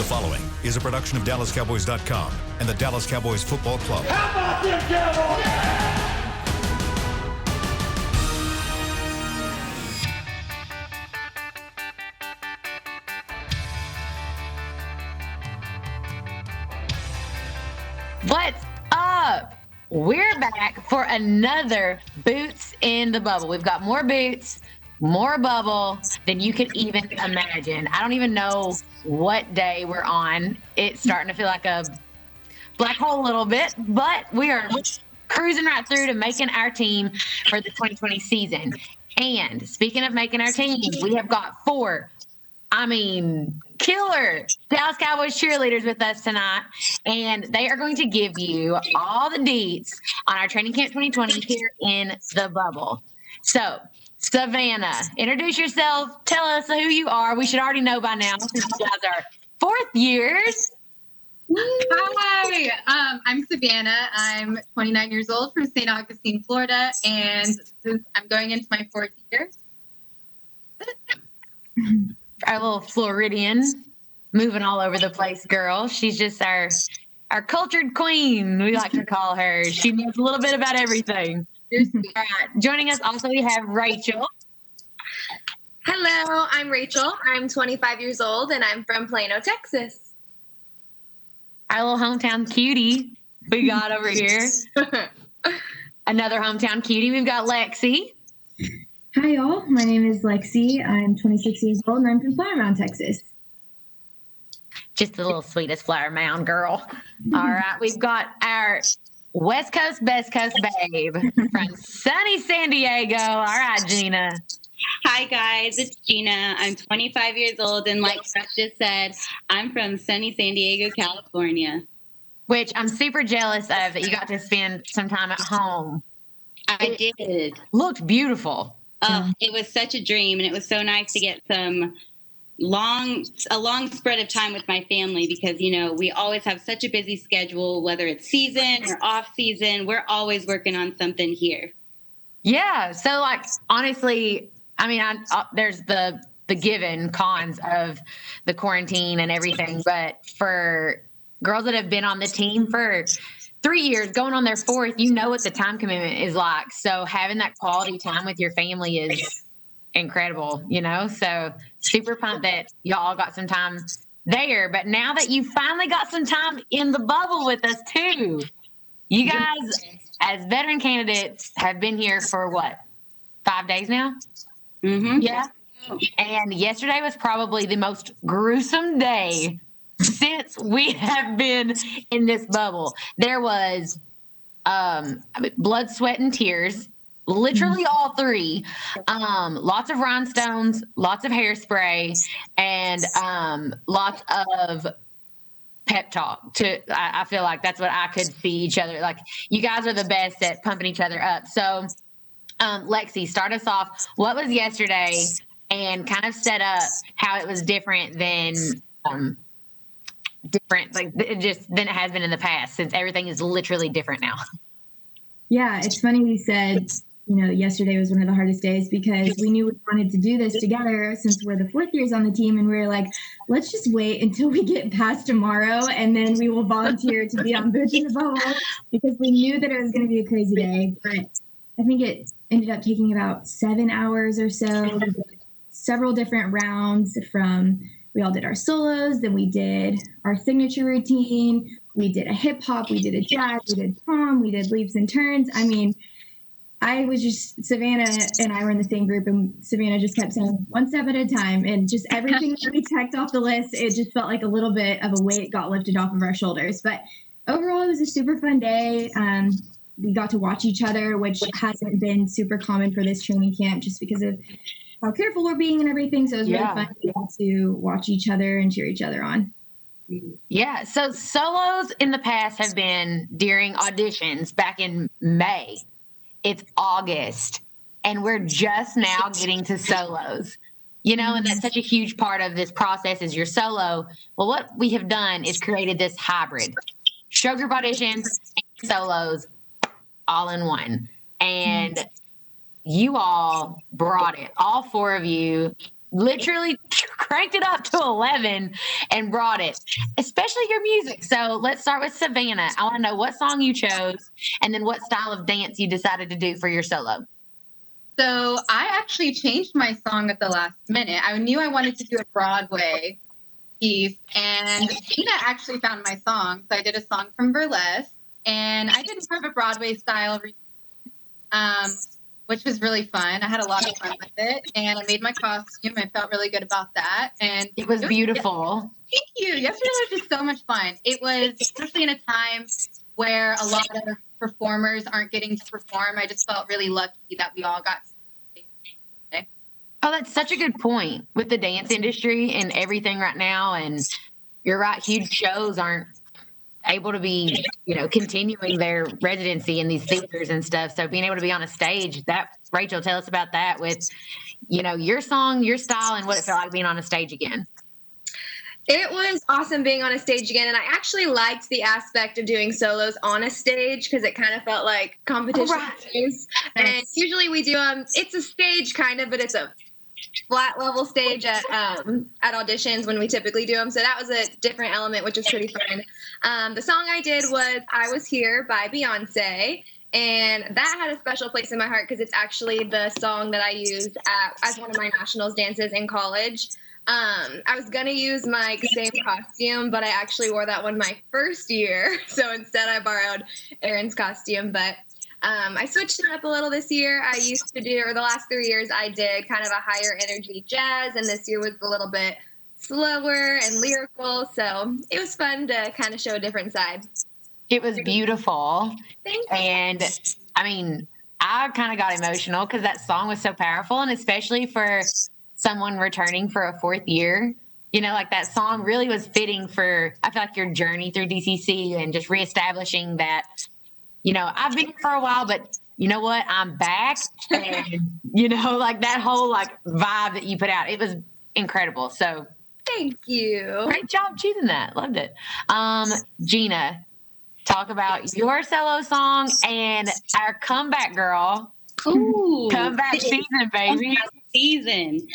following is a production of DallasCowboys.com and the Dallas Cowboys Football Club. How about them Cowboys? What's up? We're back for another Boots in the Bubble. We've got more boots, more bubble than you could even imagine. I don't even know what day we're on. It's starting to feel like a black hole a little bit, but we are cruising right through to making our team for the 2020 season. And speaking of making our team, we have got killer Dallas Cowboys cheerleaders with us tonight, and they are going to give you all the deets on our training camp 2020 here in the bubble. So, Savannah, introduce yourself. Tell us who you are. We should already know by now since you guys are fourth years. Hi, I'm Savannah. I'm 29 years old from St. Augustine, Florida, and I'm going into my fourth year. Our little Floridian, moving all over the place girl. She's just our cultured queen, we like to call her. She knows a little bit about everything. All right, joining us also we have Rachel. Hello, I'm Rachel. I'm 25 years old, and I'm from Plano, Texas. Our little hometown cutie we got over here. Another hometown cutie. We've got Lexie. Hi, y'all. My name is Lexie. I'm 26 years old, and I'm from Flower Mound, Texas. Just the little sweetest Flower Mound girl. All right. We've got our West Coast, Best Coast babe from sunny San Diego. All right, Gina. Hi, guys. It's Gina. I'm 25 years old, and like Josh just said, I'm from sunny San Diego, California. Which I'm super jealous of that you got to spend some time at home. I did. Looked beautiful. Oh, it was such a dream, and it was so nice to get a long spread of time with my family because, you know, we always have such a busy schedule, whether it's season or off season. We're always working on something here. Yeah. So, like, honestly, I mean, there's the given cons of the quarantine and everything, but for girls that have been on the team for 3 years, going on their fourth, you know what the time commitment is like. So having that quality time with your family is incredible, you know? So super pumped that y'all got some time there. But now that you finally got some time in the bubble with us too, you guys as veteran candidates have been here for what, 5 days now? Mm-hmm. Yeah. And yesterday was probably the most gruesome day since we have been in this bubble. There was blood, sweat, and tears, literally all three. Lots of rhinestones, lots of hairspray, and lots of pep talk. I feel like that's what I could see each other. Like, you guys are the best at pumping each other up. So, Lexie, start us off. What was yesterday, and kind of set up how it was different than than it has been in the past, since everything is literally different now. Yeah, it's funny you said, yesterday was one of the hardest days because we knew we wanted to do this together since we're the fourth years on the team, and we were like, let's just wait until we get past tomorrow, and then we will volunteer to be on Boots in the Bubble, because we knew that it was going to be a crazy day. But I think it ended up taking about 7 hours or so, several different rounds we all did our solos, then we did our signature routine, we did a hip hop, we did a jazz, we did prom, we did leaps and turns. I mean, Savannah and I were in the same group, and Savannah just kept saying one step at a time, and just everything that we checked off the list, it just felt like a little bit of a weight got lifted off of our shoulders. But overall, it was a super fun day. We got to watch each other, which hasn't been super common for this training camp just because of how careful we're being and everything. So it was really fun to watch each other and cheer each other on. Yeah. So solos in the past have been during auditions back in May. It's August, and we're just now getting to solos, and that's such a huge part of this process is your solo. Well, what we have done is created this hybrid show group auditions and solos all in one. And you all brought it. All four of you literally cranked it up to 11 and brought it, especially your music. So let's start with Savannah. I want to know what song you chose and then what style of dance you decided to do for your solo. So I actually changed my song at the last minute. I knew I wanted to do a Broadway piece, and Gina actually found my song. So I did a song from Burlesque, and I did more of a Broadway style, which was really fun. I had a lot of fun with it, and I made my costume. I felt really good about that, and It was beautiful. Thank you. Yesterday was just so much fun. It was, especially in a time where a lot of performers aren't getting to perform. I just felt really lucky that we all got to. Oh, that's such a good point with the dance industry and everything right now. And you're right, huge shows aren't able to be, continuing their residency in these theaters and stuff. So being able to be on a stage, Rachel, tell us about that with, your song, your style, and what it felt like being on a stage again. It was awesome being on a stage again, and I actually liked the aspect of doing solos on a stage because it kind of felt like competition. Right. And usually we do it's a stage kind of, but it's a flat level stage at auditions when we typically do them. So that was a different element, which was pretty fun. The song I did was "I Was Here" by Beyonce. And that had a special place in my heart because it's actually the song that I used as one of my nationals dances in college. I was going to use my same costume, but I actually wore that one my first year. So instead I borrowed Erin's costume, but I switched it up a little this year. The last 3 years I did kind of a higher energy jazz, and this year was a little bit slower and lyrical. So it was fun to kind of show a different side. It was beautiful. Thank you. And I kind of got emotional because that song was so powerful, and especially for someone returning for a fourth year, that song really was fitting for, I feel like, your journey through DCC and just reestablishing that, I've been here for a while, but you know what? I'm back. And, that whole vibe that you put out, it was incredible. So Thank you. great job choosing that. Loved it. Gina, talk about your solo song and our comeback girl. Ooh, Comeback season, baby. Season.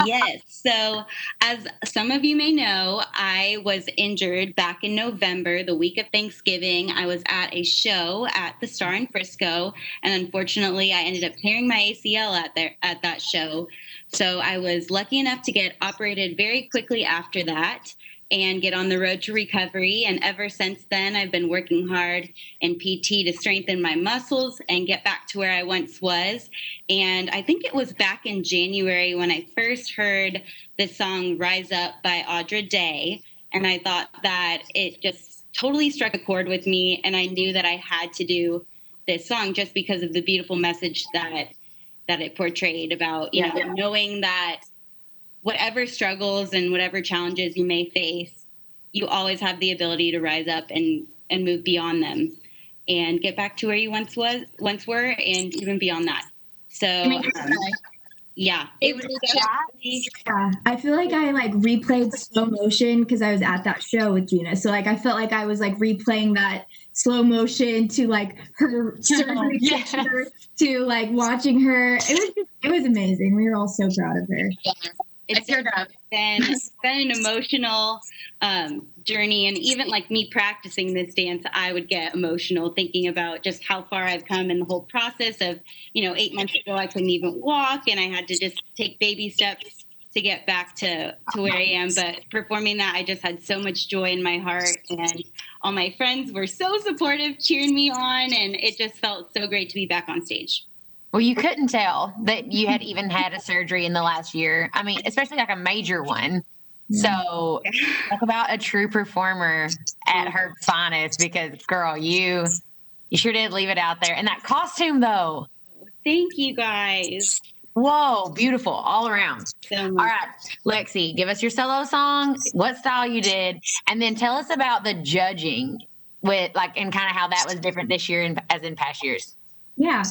Yes. So as some of you may know, I was injured back in November, the week of Thanksgiving. I was at a show at the Star in Frisco, and unfortunately I ended up tearing my ACL at that show. So I was lucky enough to get operated very quickly after that and get on the road to recovery. And ever since then, I've been working hard in PT to strengthen my muscles and get back to where I once was. And I think it was back in January when I first heard the song Rise Up by Audra Day. And I thought that it just totally struck a chord with me. And I knew that I had to do this song just because of the beautiful message that it portrayed about, knowing that whatever struggles and whatever challenges you may face, you always have the ability to rise up and move beyond them and get back to where you once were and even beyond that. So, it was definitely. Yeah, I feel like I replayed slow motion because I was at that show with Gina. So I felt like I was replaying that slow motion to her surgery picture to watching her. It was amazing. We were all so proud of her. Yeah. It's been an emotional journey. And even me practicing this dance, I would get emotional thinking about just how far I've come in the whole process of, 8 months ago, I couldn't even walk and I had to just take baby steps to get back to where I am. But performing that, I just had so much joy in my heart, and all my friends were so supportive, cheering me on. And it just felt so great to be back on stage. Well, you couldn't tell that you had even had a surgery in the last year. I mean, especially a major one. So talk about a true performer at her finest, because girl, you sure did leave it out there. And that costume though. Thank you guys. Whoa, beautiful all around. So All much. right, Lexie, give us your solo song, what style you did, and then tell us about the judging with and kind of how that was different this year as in past years. Yeah.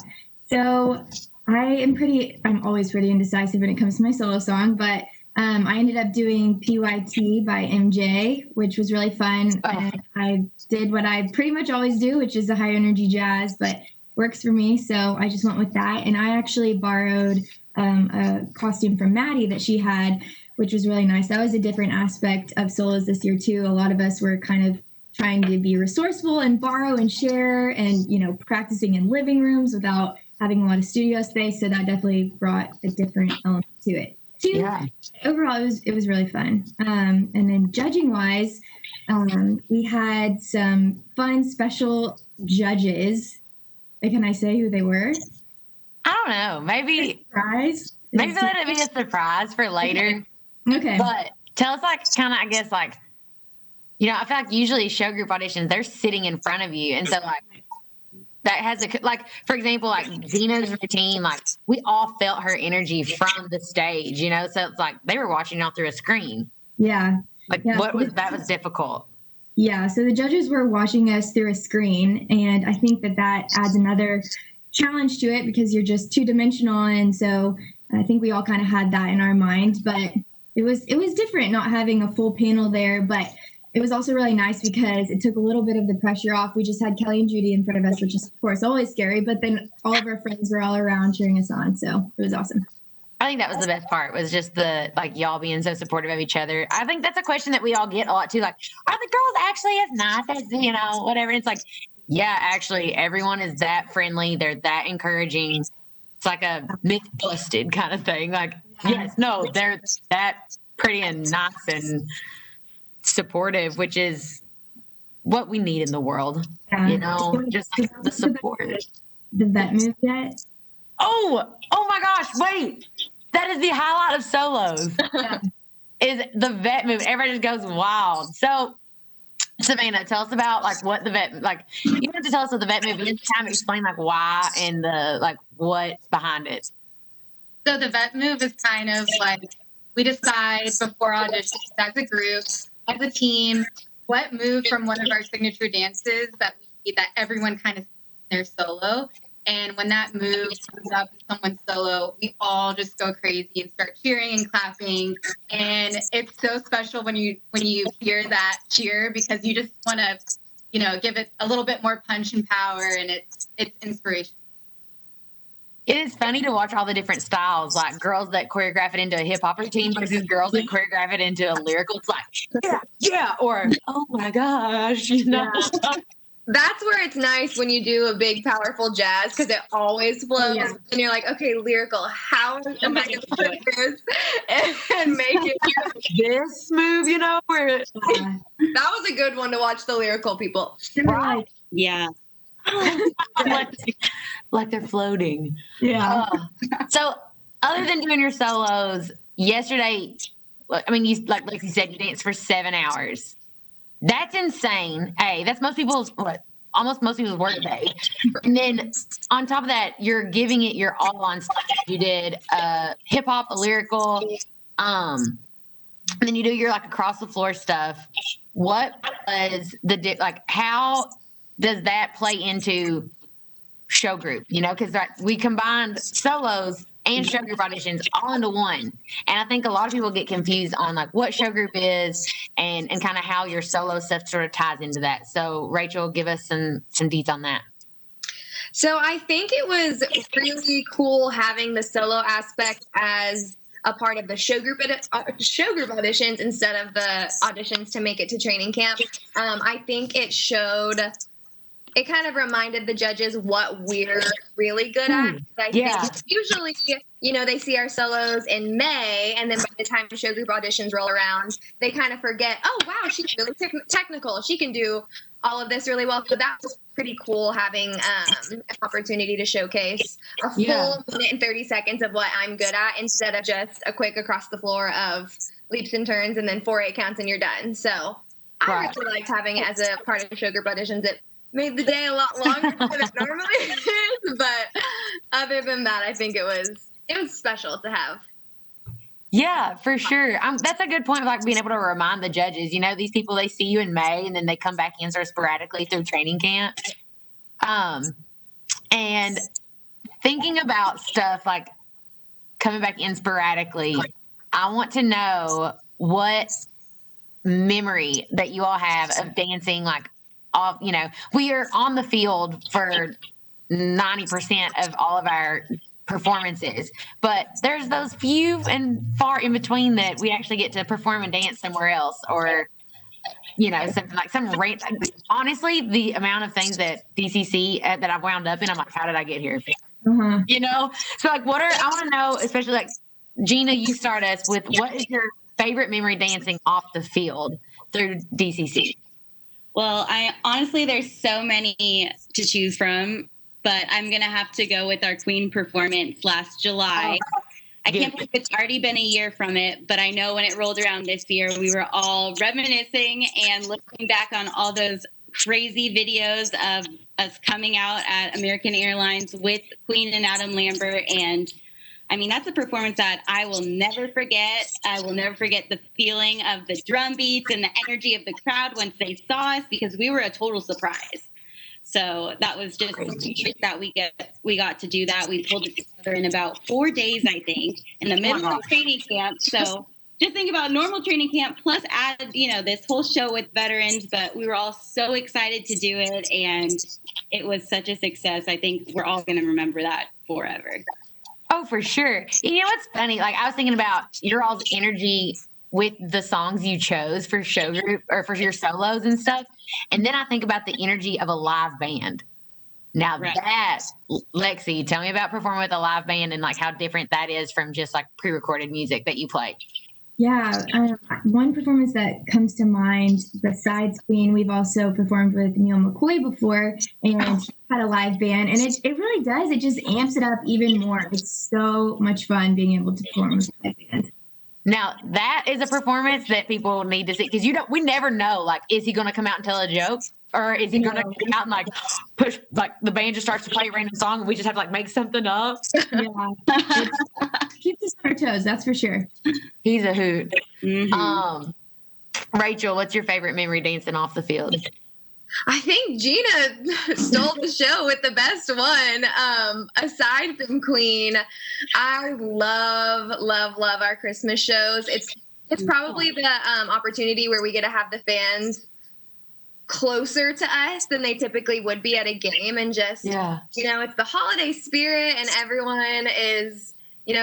So I'm always pretty indecisive when it comes to my solo song, but I ended up doing PYT by MJ, which was really fun. Oh. And I did what I pretty much always do, which is a high energy jazz, but works for me. So I just went with that. And I actually borrowed a costume from Maddie that she had, which was really nice. That was a different aspect of solos this year too. A lot of us were kind of trying to be resourceful and borrow and share and, practicing in living rooms without having a lot of studio space. So that definitely brought a different element to it. Yeah. Overall, it was really fun. And then judging wise, we had some fun special judges. Can I say who they were? I don't know. Maybe Surprise. let it be a surprise for later. Okay. But tell us, I feel like usually show group auditions, they're sitting in front of you. And so, that has for example, Gina's routine, we all felt her energy from the stage, so it's like they were watching all through a screen. Yeah. That was difficult. Yeah. So the judges were watching us through a screen. And I think that adds another challenge to it because you're just 2-dimensional. And so I think we all kind of had that in our mind, but it was different not having a full panel there, but it was also really nice because it took a little bit of the pressure off. We just had Kelly and Judy in front of us, which is of course always scary, but then all of our friends were all around cheering us on. So it was awesome. I think that was the best part, was just the y'all being so supportive of each other. I think that's a question that we all get a lot too. Are the girls actually as nice as, whatever? And it's yeah, actually everyone is that friendly. They're that encouraging. It's like a myth busted kind of thing. Yes, no, they're that pretty and nice and supportive, which is what we need in the world. Yeah. Just the support. The vet move yet? Oh my gosh, wait. That is the highlight of solos. Yeah. Is the vet move. Everybody just goes wild. So Savannah, tell us about what the vet, you have to tell us what the vet move is, time explain why and the what's behind it. So the vet move is kind of we decide before auditions as a group, as a team, what move from one of our signature dances that everyone kind of in their solo. And when that move comes up in someone's solo, we all just go crazy and start cheering and clapping. And it's so special when you hear that cheer, because you just want to, give it a little bit more punch and power, and it's inspiration. It is funny to watch all the different styles, girls that choreograph it into a hip hop routine versus girls that choreograph it into a lyrical. It's yeah, or oh my gosh, Yeah. That's where it's nice when you do a big, powerful jazz, because it always flows. Yeah. And you're like, okay, lyrical, how am I going to put this and make it this move, where that was a good one to watch, the lyrical people. right. Yeah. like they're floating. Yeah. So other than doing your solos, yesterday, you like you said, you danced for 7 hours. That's insane. Hey, that's almost most people's work day. And then on top of that, you're giving it your all on stage. You did hip hop, a lyrical, and then you do your across the floor stuff. What was how does that play into show group? Because we combined solos and show group auditions all into one. And I think a lot of people get confused on what show group is and kind of how your solo stuff sort of ties into that. So Rachel, give us some deets on that. So I think it was really cool having the solo aspect as a part of the show group auditions instead of the auditions to make it to training camp. I think it kind of reminded the judges what we're really good at. I think usually, they see our solos in May, and then by the time show group auditions roll around, they kind of forget, oh, wow, she's really technical. She can do all of this really well. So that was pretty cool, having an opportunity to showcase a full minute and 30 seconds of what I'm good at instead of just a quick across the floor of leaps and turns and then 4/8 counts and you're done. So I really liked having it as a part of show group auditions. It made the day a lot longer than it normally is, but other than that, I think it was special to have. Yeah, for sure. That's a good point of being able to remind the judges, these people, they see you in May and then they come back in sort of sporadically through training camp. And thinking about stuff coming back in sporadically, I want to know what memory that you all have of dancing we are on the field for 90% of all of our performances, but there's those few and far in between that we actually get to perform and dance somewhere else, or something like honestly, the amount of things that DCC that I've wound up in, I'm like, how did I get here? So like, I want to know, especially like Gina, you start us with what is your favorite memory dancing off the field through DCC? Well, there's so many to choose from, but I'm going to have to go with our Queen performance last July. I can't believe it's already been a year from it, but I know when it rolled around this year, we were all reminiscing and looking back on all those crazy videos of us coming out at American Airlines with Queen and Adam Lambert. And I mean, that's a performance that I will never forget. I will never forget the feeling of the drum beats and the energy of the crowd once they saw us, because we were a total surprise. So that was just that we got to do that. We pulled it together in about 4 days, I think, in the middle of training camp. So just think about normal training camp plus add, this whole show with veterans. But we were all so excited to do it, and it was such a success. I think we're all going to remember that forever. Oh, for sure. You know what's funny? Like, I was thinking about your all's energy with the songs you chose for show group or for your solos and stuff. And then I think about the energy of a live band. Now that, Lexie, tell me about performing with a live band and like how different that is from just like pre-recorded music that you play. Yeah, one performance that comes to mind besides Queen, we've also performed with Neil McCoy before, and he had a live band, and it really does. It just amps it up even more. It's so much fun being able to perform with a live band. Now that is a performance that people need to see, because we never know, like, is he going to come out and tell a joke, or is he going to come out and like push, like the band just starts to play a random song and we just have to like make something up? Yeah, keeps us on our toes, that's for sure. He's a hoot. Mm-hmm. Rachel, what's your favorite memory dancing off the field? I think Gina stole the show with the best one. Aside from Queen, I love our Christmas shows. It's probably the opportunity where we get to have the fans closer to us than they typically would be at a game, and just it's the holiday spirit, and everyone is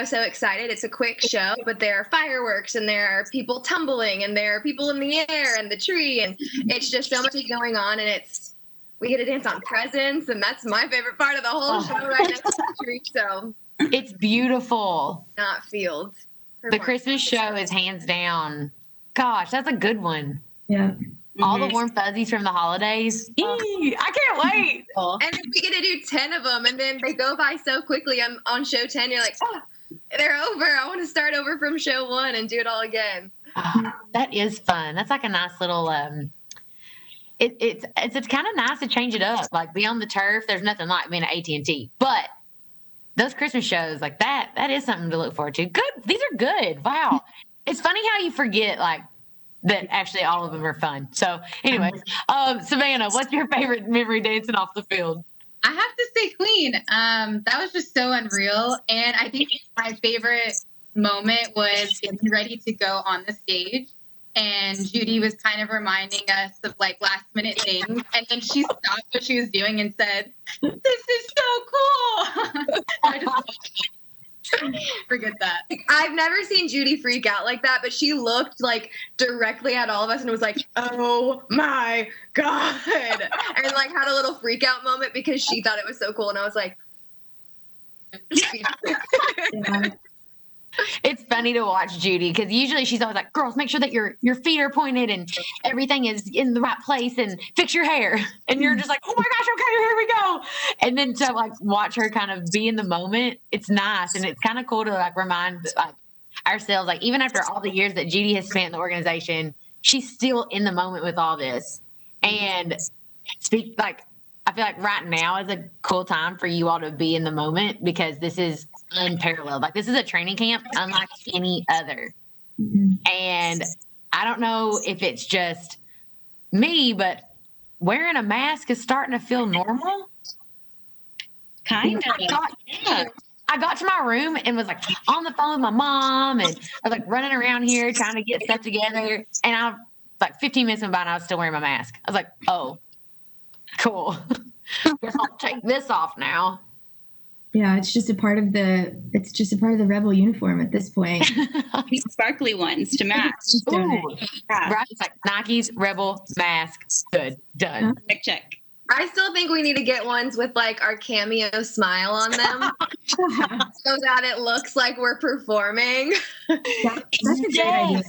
so excited. It's a quick show, but there are fireworks, and there are people tumbling, and there are people in the air, and the tree, and it's just so much going on. And we get to dance on presents, and that's my favorite part of the whole show, right next to the tree. So it's beautiful. Not field. The Christmas show is hands down. Gosh, that's a good one. Yeah. All the warm fuzzies from the holidays. I can't wait. And we get to do 10 of them, and then they go by so quickly. I'm on show 10. You're like, they're over. I want to start over from show 1 and do it all again. That is fun. That's like a nice little. It's kind of nice to change it up. Like, be on the turf. There's nothing like being at AT&T, but those Christmas shows like that is something to look forward to. Good. These are good. Wow. It's funny how you forget like that actually all of them are fun. So anyways, Savannah, what's your favorite memory dancing off the field? I have to say Queen. That was just so unreal. And I think my favorite moment was getting ready to go on the stage. And Judy was kind of reminding us of like last minute things. And then she stopped what she was doing and said, "This is so cool." I just forget that. I've never seen Judy freak out like that, but she looked like directly at all of us and was like, "Oh my God." And like had a little freak out moment because she thought it was so cool. And I was like, It's funny to watch Judy, because usually she's always like, "Girls, make sure that your feet are pointed and everything is in the right place, and fix your hair." And you're just like, "Oh my gosh, okay, here we go." And then to like watch her kind of be in the moment, it's nice, and it's kind of cool to like remind like ourselves, like even after all the years that Judy has spent in the organization, she's still in the moment with all this. And I feel like right now is a cool time for you all to be in the moment, because this is unparalleled. Like, this is a training camp unlike any other. Mm-hmm. And I don't know if it's just me, but wearing a mask is starting to feel normal. Kind of. I got to my room and was like on the phone with my mom, and I was like running around here trying to get stuff together. And I like 15 minutes went by and I was still wearing my mask. I was like, "Oh, cool. Guess I'll take this off now." Yeah, it's just a part of the Rebel uniform at this point. These sparkly ones to match. Ooh, Yeah. right. It's like Nike's Rebel mask. Good. Done. Check. I still think we need to get ones with like our cameo smile on them so that it looks like we're performing. That's a great Yes. idea.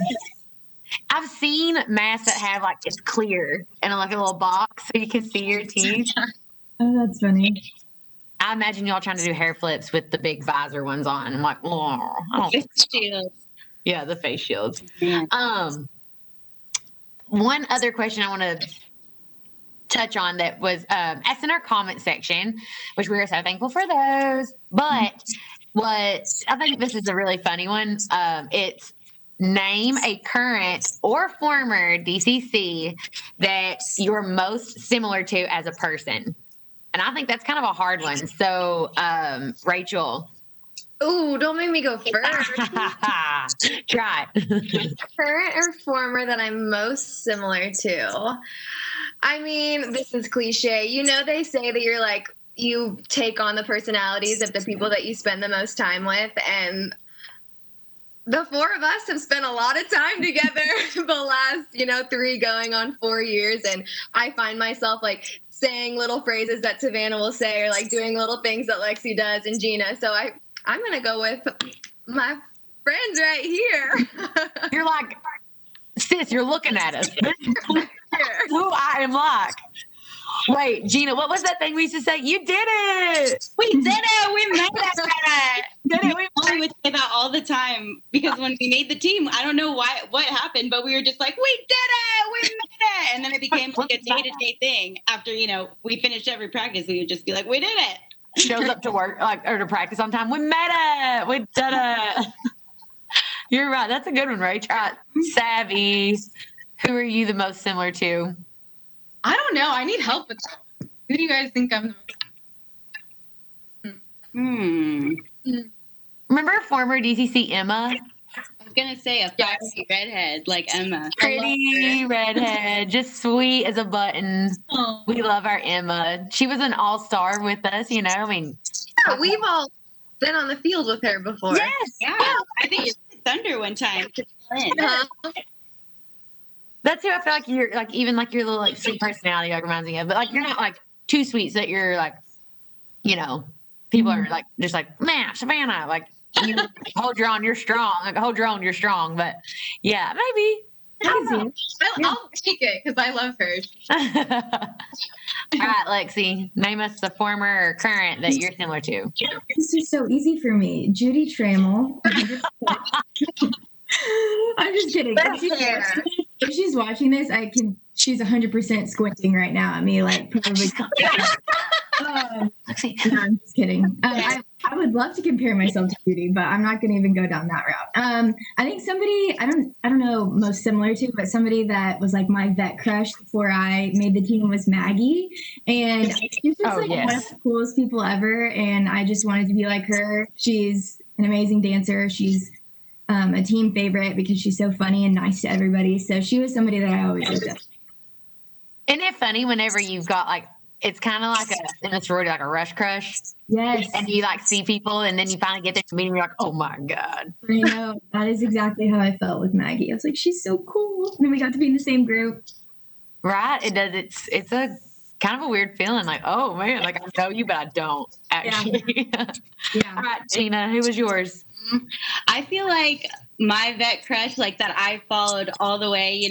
I've seen masks that have like it's clear and like a little box so you can see your teeth. Oh, that's funny. I imagine y'all trying to do hair flips with the big visor ones on. I'm like, oh, I don't Shields. yeah, the face shields. Yeah. One other question I want to touch on that was asked in our comment section, which we are so thankful for those. But what I think this is a really funny one. It's name a current or former DCC that you're most similar to as a person. And I think that's kind of a hard one. So, Rachel. Ooh, don't make me go first. Try it. Current or former that I'm most similar to? I mean, this is cliche. You know, they say that you're like, you take on the personalities of the people that you spend the most time with. And the four of us have spent a lot of time together the last, 3 going on 4 years. And I find myself like saying little phrases that Savannah will say or like doing little things that Lexie does and Gina. So I'm going to go with my friends right here. You're like, sis, you're looking at us. Who I am like. Wait, Gina, what was that thing we used to say? You did it. We did it. We made it. Did it. We I would say that all the time because when we made the team, I don't know what happened, but we were just like, we did it. We made it. And then it became like a day-to-day thing. After, we finished every practice, we would just be like, we did it. shows up to work or to practice on time. We made it. We did it. You're right. That's a good one, Rach. All right. Savvy. Who are you the most similar to? I don't know. I need help with that. Who do you guys think I'm the most? Remember former DCC Emma? I was going to say a fiery redhead like Emma. Pretty redhead, just sweet as a button. Oh. We love our Emma. She was an all-star with us, I mean. Yeah, we've all been on the field with her before. Yes. Yeah. I think it's Thunder one time. That's who I feel like you're like, even like your little like sweet personality like reminds me of, but like you're not like too sweet so that you're like, people are like just like, man, Savannah, like you hold your own, you're strong. Like hold your own, you're strong. But yeah, maybe. I'll take it because I love her. All right, Lexie, name us the former or current that you're similar to. This is so easy for me. Judy Trammell. I'm just kidding. If she's watching this, she's 100% squinting right now at me, like probably. No, I'm just kidding. I would love to compare myself to Judy, but I'm not going to even go down that route. I think somebody I don't know most similar to, but somebody that was like my vet crush before I made the team was Maggie, and she's just one of the coolest people ever, and I just wanted to be like her. She's an amazing dancer. She's a team favorite because she's so funny and nice to everybody. So she was somebody that I always looked up. Isn't it funny whenever you've got like, it's kind of like in a sorority, like a rush crush. Yes. And you like see people and then you finally get there to meet them. You're like, oh my God. I know. That is exactly how I felt with Maggie. I was like, she's so cool. And then we got to be in the same group. Right. It does. It's a kind of a weird feeling like, oh man, like I know you, but I don't actually. Yeah. All right, Gina, who was yours? I feel like my vet crush, like that I followed all the way,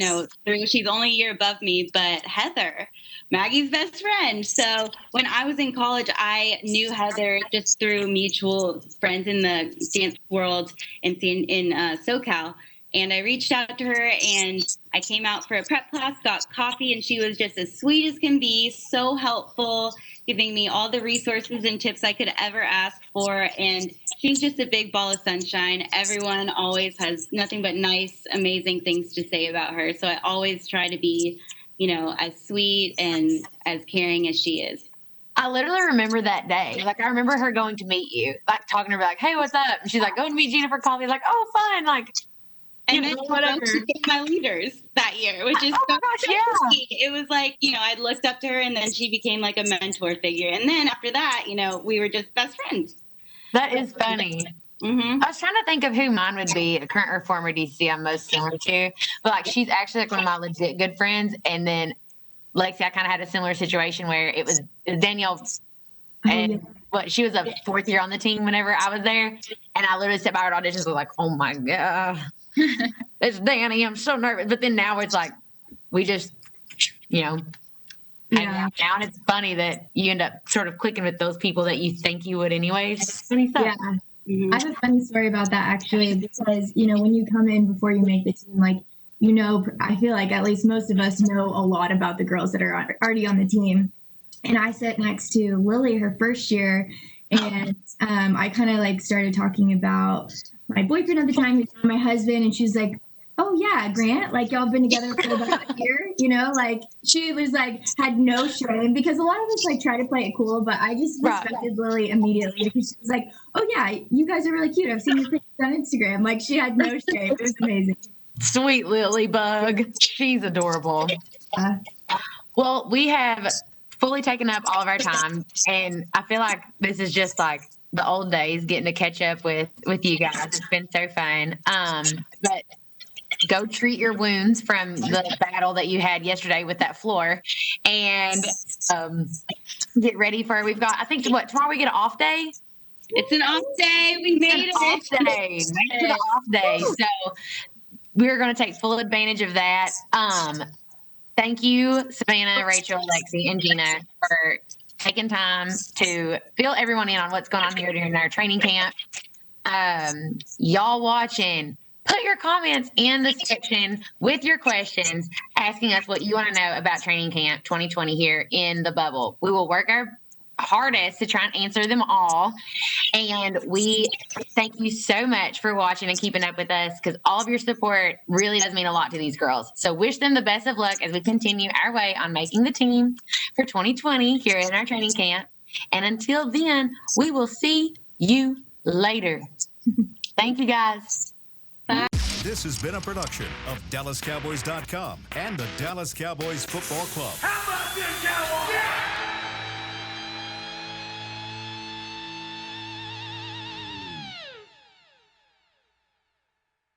through, she's only a year above me, but Heather, Maggie's best friend. So when I was in college, I knew Heather just through mutual friends in the dance world and in SoCal. And I reached out to her and I came out for a prep class, got coffee, and she was just as sweet as can be, so helpful, giving me all the resources and tips I could ever ask for. And she's just a big ball of sunshine. Everyone always has nothing but nice, amazing things to say about her. So I always try to be, as sweet and as caring as she is. I literally remember that day. Like, I remember her going to meet you, like talking to her, like, hey, what's up? And she's like, go to meet Gina for coffee. Like, oh, fun. Like, and then she became my leaders that year, which is crazy. It was like, I looked up to her and then she became like a mentor figure. And then after that, we were just best friends. That is funny. Mm-hmm. I was trying to think of who mine would be, a current or former DC I'm most similar to. But like she's actually like one of my legit good friends. And then Lexie, I kind of had a similar situation where it was Danielle, and she was a fourth year on the team whenever I was there. And I literally sat by her at auditions and was like, oh my God, it's Danny. I'm so nervous. But then now it's like, we just, hang out now. And it's funny that you end up sort of clicking with those people that you think you would anyways. It's funny stuff. Yeah. I have a funny story about that actually, because, when you come in before you make the team, like, I feel like at least most of us know a lot about the girls that are already on the team. And I sat next to Lily her first year, and I kind of like started talking about my boyfriend at the time, who's my husband, and she was like, oh yeah, Grant, like y'all been together for about a year, like she was like, had no shame, because a lot of us like try to play it cool, but I just respected Lily immediately because she was like, oh yeah, you guys are really cute. I've seen your pictures on Instagram. Like she had no shame. It was amazing. Sweet Lily Bug. She's adorable. Well, we have fully taken up all of our time, and I feel like this is just like the old days, getting to catch up with you guys. It's been so fun. But go treat your wounds from the battle that you had yesterday with that floor, and get ready for we've got, I think, tomorrow we get an off day. It's an off day. We made it. Off day. Made it to the off day. So we're going to take full advantage of that. Thank you, Savannah, Rachel, Lexie, and Gina, for taking time to fill everyone in on what's going on here during our training camp. Y'all watching, put your comments in the section with your questions, asking us what you want to know about training camp 2020 here in the bubble. We will work our hardest to try and answer them all. And we thank you so much for watching and keeping up with us, because all of your support really does mean a lot to these girls. So wish them the best of luck as we continue our way on making the team for 2020 here in our training camp. And until then, we will see you later. Thank you, guys. Bye. This has been a production of DallasCowboys.com and the Dallas Cowboys Football Club. How about this, Cowboys?